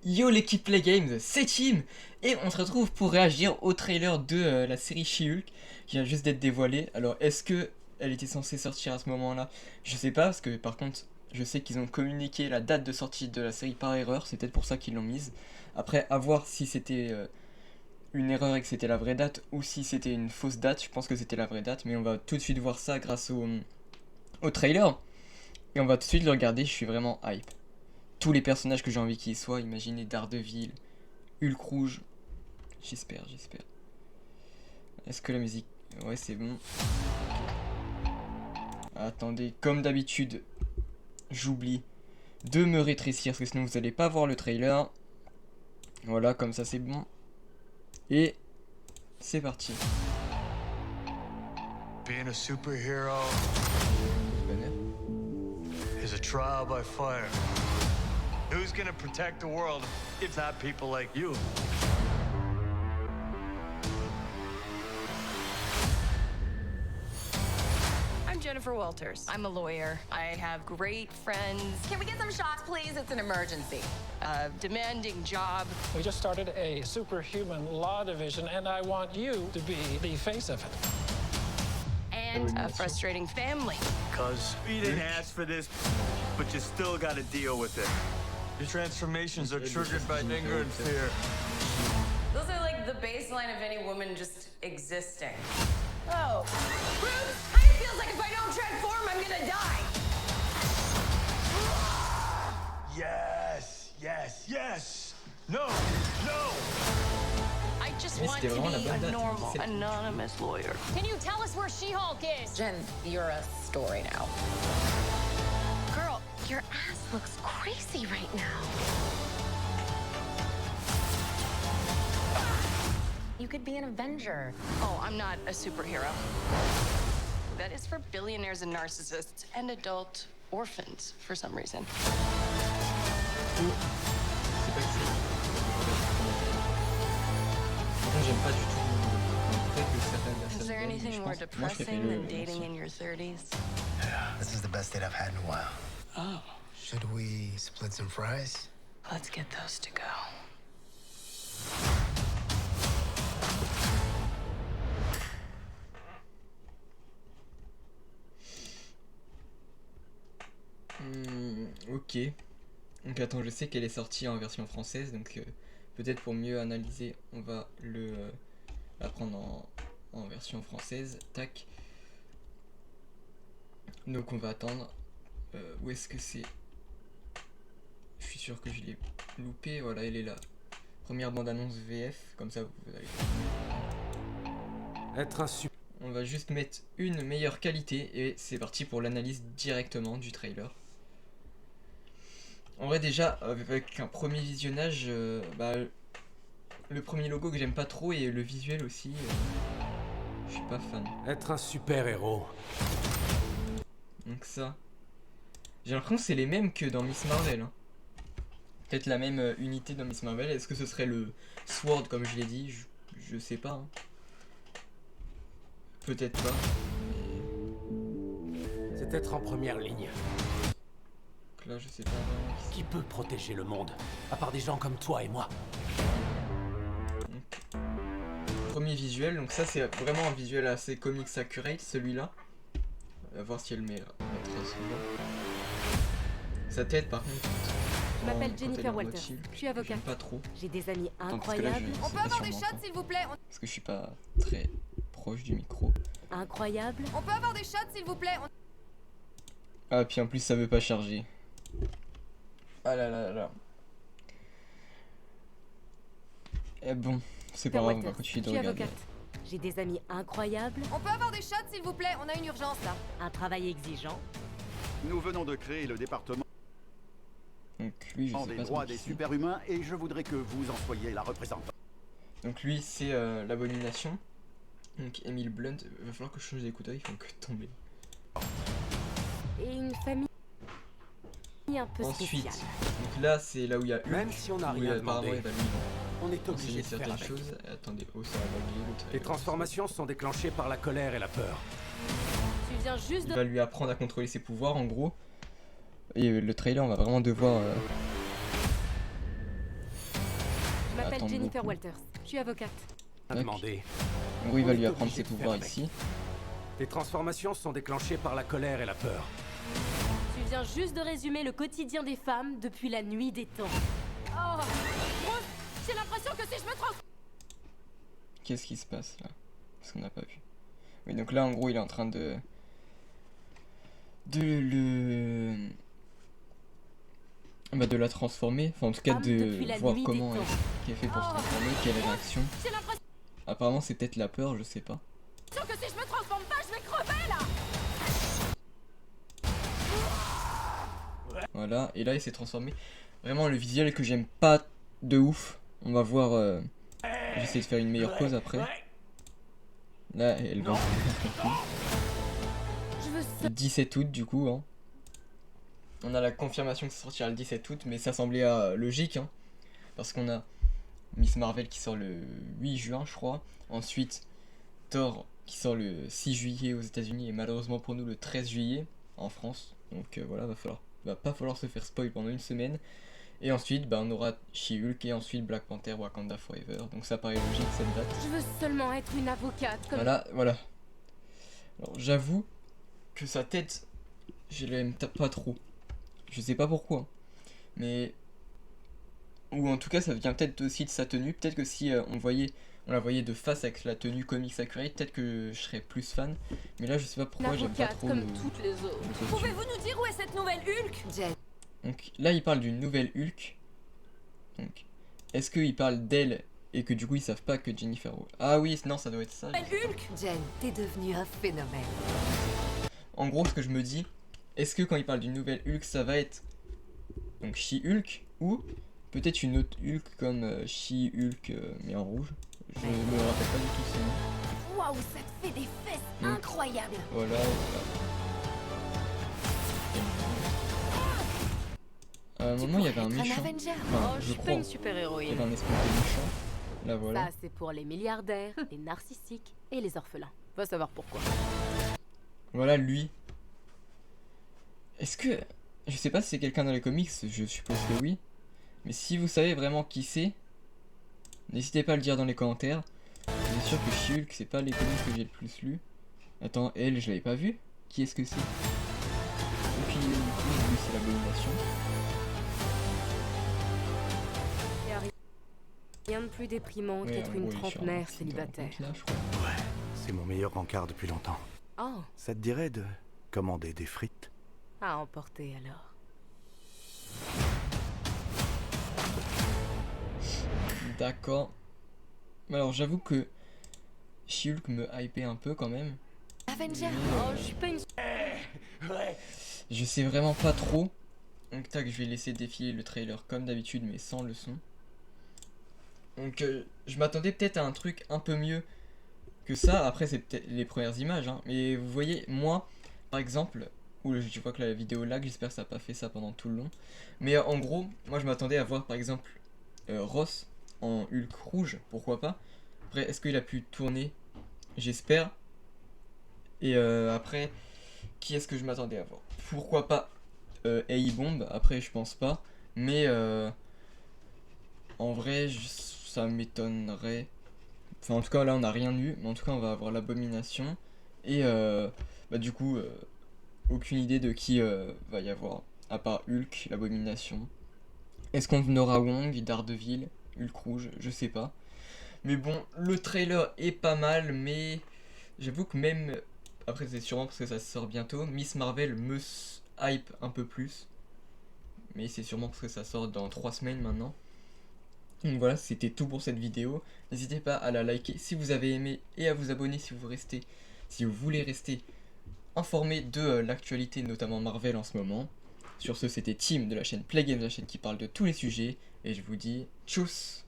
Yo l'équipe Play Games, c'est Tim et on se retrouve pour réagir au trailer de la série She-Hulk qui vient juste d'être dévoilée. Alors est-ce que elle était censée sortir à ce moment-là? Je sais pas, parce que par contre je sais qu'ils ont communiqué la date de sortie de la série par erreur, c'est peut-être pour ça qu'ils l'ont mise. Après, à voir si c'était une erreur et que c'était la vraie date ou si c'était une fausse date. Je pense que c'était la vraie date, mais on va tout de suite voir ça grâce au trailer. Et on va tout de suite le regarder, je suis vraiment hype. Tous les personnages que j'ai envie qu'ils soient, imaginez Daredevil, Hulk rouge, j'espère. Est-ce que la musique... Ouais, c'est bon. Attendez, comme d'habitude, j'oublie de me rétrécir parce que sinon vous allez pas voir le trailer. Voilà, comme ça c'est bon. Et c'est parti. Being a superhero is a trial by fire. Who's gonna protect the world if not people like you? I'm Jennifer Walters. I'm a lawyer. I have great friends. Can we get some shots, please? It's an emergency. A demanding job. We just started a superhuman law division, and I want you to be the face of it. And a frustrating family. Cause you didn't ask for this, but you still gotta deal with it. Your transformations are triggered by anger and fear. Those are like the baseline of any woman just existing. Oh. Bruce, kind of feels like if I don't transform, I'm gonna die. Yes. No. I just Mais want c'était to vraiment la be bonne a date, normal, 17. anonymous lawyer. Can you tell us where She-Hulk is? Jen, you're a story now. Girl, your ass looks crazy right now. You could be an Avenger. Oh, I'm not a superhero. That is for billionaires and narcissists and adult orphans for some reason. C'est pas que c'est... Moi j'aime pas du tout. Peut-être que certaines personnes Is there aiment, mais anything je more pense... Moi je préfère depressing than dating l'ancien. in your 30s? This is the best date I've had in a while. Oh, Should we split some fries? let's get those to go. Ok. Donc attends, je sais qu'elle est sortie en version française, donc peut-être pour mieux analyser, on va la prendre en version française. Tac. Donc on va attendre. Où est-ce que c'est? Je suis sûr que je l'ai loupé. Voilà, elle est là. Première bande-annonce VF, comme ça vous allez. Être un super... On va juste mettre une meilleure qualité et c'est parti pour l'analyse directement du trailer. En vrai déjà avec un premier visionnage, le premier logo que j'aime pas trop et le visuel aussi, je suis pas fan. Être un super-héros. Donc ça, j'ai l'impression que c'est les mêmes que dans Miss Marvel. Hein. Peut-être la même unité dans Miss Marvel. Est-ce que ce serait le Sword comme je l'ai dit? Je sais pas. Hein. Peut-être pas. C'est être en première ligne. Donc là je sais pas vraiment. Qui peut protéger le monde, à part des gens comme toi et moi? Donc, premier visuel, donc ça c'est vraiment un visuel assez comics accurate celui-là. On va voir si elle met la trace souvent. Sa tête par contre. Je m'appelle quand Jennifer elle est en mode Walters. chill, Je suis avocate. j'aime pas trop. J'ai des amis Attends, parce que là, incroyables. On peut avoir des shots, s'il vous plaît? Parce que je suis pas très proche du micro. Incroyables. On peut avoir des shots, s'il vous plaît? Ah puis en plus ça veut pas charger. Ah là là là. Eh bon, c'est pas grave, on va continuer de Je suis regarder. avocate. J'ai des amis incroyables. On peut avoir des shots, s'il vous plaît? On a une urgence, là. Un travail exigeant. Nous venons de créer le département Donc lui je sais des pas droits trop des qui c'est. superhumains et je voudrais que vous en soyez la représentante. Donc lui c'est l'abomination. Donc Emile Blunt, va falloir que je change d'écouteur, ils font que tomber. Et une famille un peu Ensuite, spéciale. donc là c'est là où il y a Hulk, Même si on n'a où rien apparemment demandé, il va lui on est obligé enseigner de faire certaines avec. choses. Attendez, oh ça va bugger l'autre. Les transformations sont déclenchées par la colère et la peur. Tu viens juste Il de... va lui apprendre à contrôler ses pouvoirs en gros. Et le trailer on va vraiment devoir attendre Jennifer beaucoup. Walters. Je suis avocate. À Tac. demander. En gros, il va On lui est apprendre obligé ses de pouvoirs faire avec. ici. Les transformations sont déclenchées par la colère et la peur. Tu viens juste de résumer le quotidien des femmes depuis la nuit des temps. Oh, Rose, j'ai l'impression que si je me transforme... Qu'est-ce qui se passe là? Parce qu'on n'a pas vu. Oui, donc là, en gros, il est en train de de la transformer. Enfin, en tout cas, depuis de la voir nuit comment des temps. elle fait pour se transformer, quelle réaction. J'ai l'impression Apparemment, c'est peut-être la peur, je sais pas. que si je me transforme pas, je vais crever là. Voilà, et là, il s'est transformé. Vraiment, le visuel que j'aime pas de ouf. On va voir. J'essaie de faire une meilleure pause après. Là, elle va. Je veux Le 17 août, du coup. Hein. On a la confirmation que ça sortira le 17 août, mais ça semblait logique. Hein, parce qu'on a Miss Marvel qui sort le 8 juin, je crois. Ensuite, Thor qui sort le 6 juillet aux États-Unis et malheureusement pour nous le 13 juillet en France. Donc voilà, va pas falloir se faire spoil pendant une semaine. Et ensuite, on aura She-Hulk et ensuite Black Panther Wakanda Forever. Donc ça paraît logique cette date. Je veux seulement être une avocate comme... Voilà. Alors j'avoue que sa tête, je l'aime pas trop. Je sais pas pourquoi. Mais... Ou en tout cas ça vient peut-être aussi de sa tenue. Peut-être que si on la voyait de face avec la tenue comics accurate, peut-être que je serais plus fan. Mais là je sais pas Une pourquoi j'aime pas avocate trop comme le toutes les autres. costume. Pouvez-vous nous dire où est cette nouvelle Hulk? Jen. Donc là il parle d'une nouvelle Hulk. Donc est-ce qu'il parle d'elle et que du coup ils savent pas que Jennifer... Ah oui, non ça doit être ça. Hulk? Jen, t'es devenue un phénomène. En gros ce que je me dis, est-ce que quand il parle d'une nouvelle Hulk ça va être donc She-Hulk ou peut-être une autre Hulk comme She-Hulk mais en rouge. Je me rappelle pas du tout son nom. Waouh, ça te fait des fesses Donc, incroyables. Voilà. À un moment il y avait un méchant. Avenger. Enfin, Oh, je je suis pas crois. une Il y super-héroïne. avait un espèce de méchant. Là voilà. Ça, c'est pour les milliardaires, les narcissiques et les orphelins. Va savoir pourquoi. Voilà lui. Est-ce que... Je sais pas si c'est quelqu'un dans les comics, je suppose que oui. Mais si vous savez vraiment qui c'est, n'hésitez pas à le dire dans les commentaires. Bien sûr que She-Hulk, c'est pas les comics que j'ai le plus lu. Attends, elle, je l'avais pas vu. Qui est-ce que c'est? Aucune idée du tout, lui c'est l'abomination. Y a rien de plus déprimant Ouais, qu'être en une gros, il est sur un trentenaire site de célibataire. rencontre, là, je crois. C'est mon meilleur rencard depuis longtemps. Oh, Ça te dirait de commander des frites? à emporter alors. D'accord. Alors j'avoue que She-Hulk me hypait un peu quand même. Avenger. Oh, je suis pas une... Je sais vraiment pas trop. Donc tac, je vais laisser défiler le trailer comme d'habitude mais sans le son. Donc je m'attendais peut-être à un truc un peu mieux que ça. Après c'est peut-être les premières images hein. Mais vous voyez, moi par exemple, je vois que la vidéo lag, j'espère que ça n'a pas fait ça pendant tout le long. Mais en gros, moi je m'attendais à voir par exemple Ross en Hulk rouge, pourquoi pas. Après, est-ce qu'il a pu tourner? J'espère. Et après, qui est-ce que je m'attendais à voir? Pourquoi pas A-Bomb? Après, je pense pas. Mais en vrai, ça m'étonnerait. Enfin, en tout cas, là, on n'a rien eu. Mais en tout cas, on va avoir l'abomination. Et du coup, aucune idée de qui va y avoir. À part Hulk, l'abomination. Est-ce qu'on aura Wong, Daredevil, Hulk rouge? Je sais pas. Mais bon, le trailer est pas mal, mais j'avoue que même, après c'est sûrement parce que ça sort bientôt, Miss Marvel me hype un peu plus. Mais c'est sûrement parce que ça sort dans 3 semaines maintenant. Donc voilà, c'était tout pour cette vidéo. N'hésitez pas à la liker si vous avez aimé et à vous abonner si vous voulez rester informé de l'actualité, notamment Marvel en ce moment. Sur ce, c'était Tim de la chaîne Play Games, la chaîne qui parle de tous les sujets. Et je vous dis tchuss!